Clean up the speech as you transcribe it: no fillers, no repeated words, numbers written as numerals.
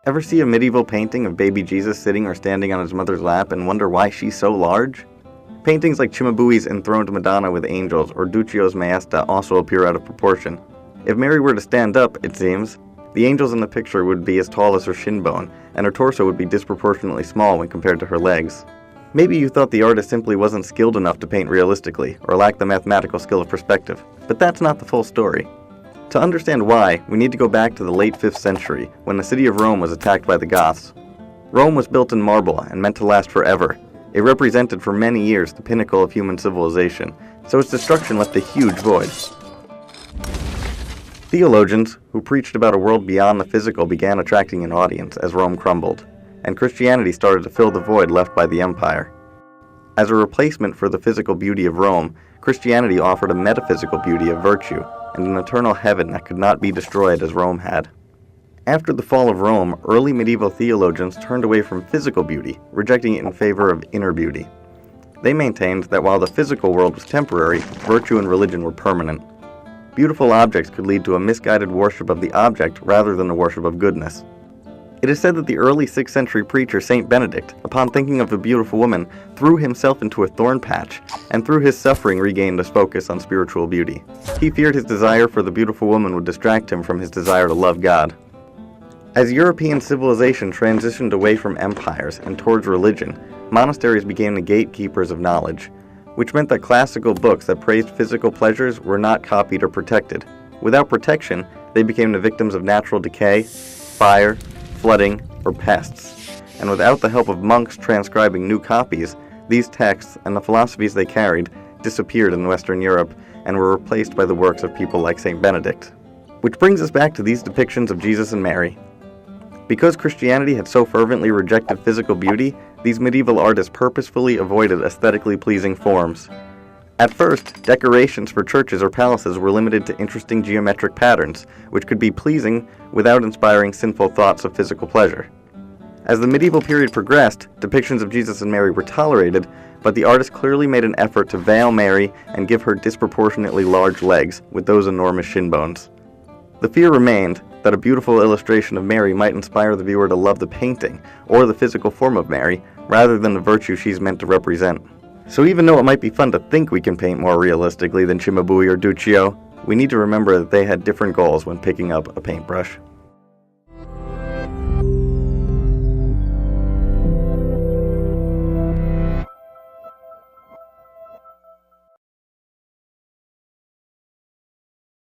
Ever see a medieval painting of baby Jesus sitting or standing on his mother's lap and wonder why she's so large? Paintings like Cimabue's enthroned Madonna with angels or Duccio's Maesta also appear out of proportion. If Mary were to stand up, it seems, the angels in the picture would be as tall as her shin bone, and her torso would be disproportionately small when compared to her legs. Maybe you thought the artist simply wasn't skilled enough to paint realistically, or lacked the mathematical skill of perspective, but that's not the full story. To understand why, we need to go back to the late 5th century, when the city of Rome was attacked by the Goths. Rome was built in marble and meant to last forever. It represented for many years the pinnacle of human civilization, so its destruction left a huge void. Theologians, who preached about a world beyond the physical, began attracting an audience as Rome crumbled, and Christianity started to fill the void left by the empire. As a replacement for the physical beauty of Rome, Christianity offered a metaphysical beauty of virtue, and an eternal heaven that could not be destroyed as Rome had. After the fall of Rome, early medieval theologians turned away from physical beauty, rejecting it in favor of inner beauty. They maintained that while the physical world was temporary, virtue and religion were permanent. Beautiful objects could lead to a misguided worship of the object rather than a worship of goodness. It is said that the early 6th century preacher Saint Benedict, upon thinking of a beautiful woman, threw himself into a thorn patch, and through his suffering regained his focus on spiritual beauty. He feared his desire for the beautiful woman would distract him from his desire to love God. As European civilization transitioned away from empires and towards religion, monasteries became the gatekeepers of knowledge, which meant that classical books that praised physical pleasures were not copied or protected. Without protection, they became the victims of natural decay, fire, flooding, or pests. And without the help of monks transcribing new copies, these texts and the philosophies they carried disappeared in Western Europe and were replaced by the works of people like Saint Benedict. Which brings us back to these depictions of Jesus and Mary. Because Christianity had so fervently rejected physical beauty, these medieval artists purposefully avoided aesthetically pleasing forms. At first, decorations for churches or palaces were limited to interesting geometric patterns, which could be pleasing without inspiring sinful thoughts of physical pleasure. As the medieval period progressed, depictions of Jesus and Mary were tolerated, but the artist clearly made an effort to veil Mary and give her disproportionately large legs with those enormous shin bones. The fear remained that a beautiful illustration of Mary might inspire the viewer to love the painting or the physical form of Mary rather than the virtue she's meant to represent. So even though it might be fun to think we can paint more realistically than Cimabue or Duccio, we need to remember that they had different goals when picking up a paintbrush.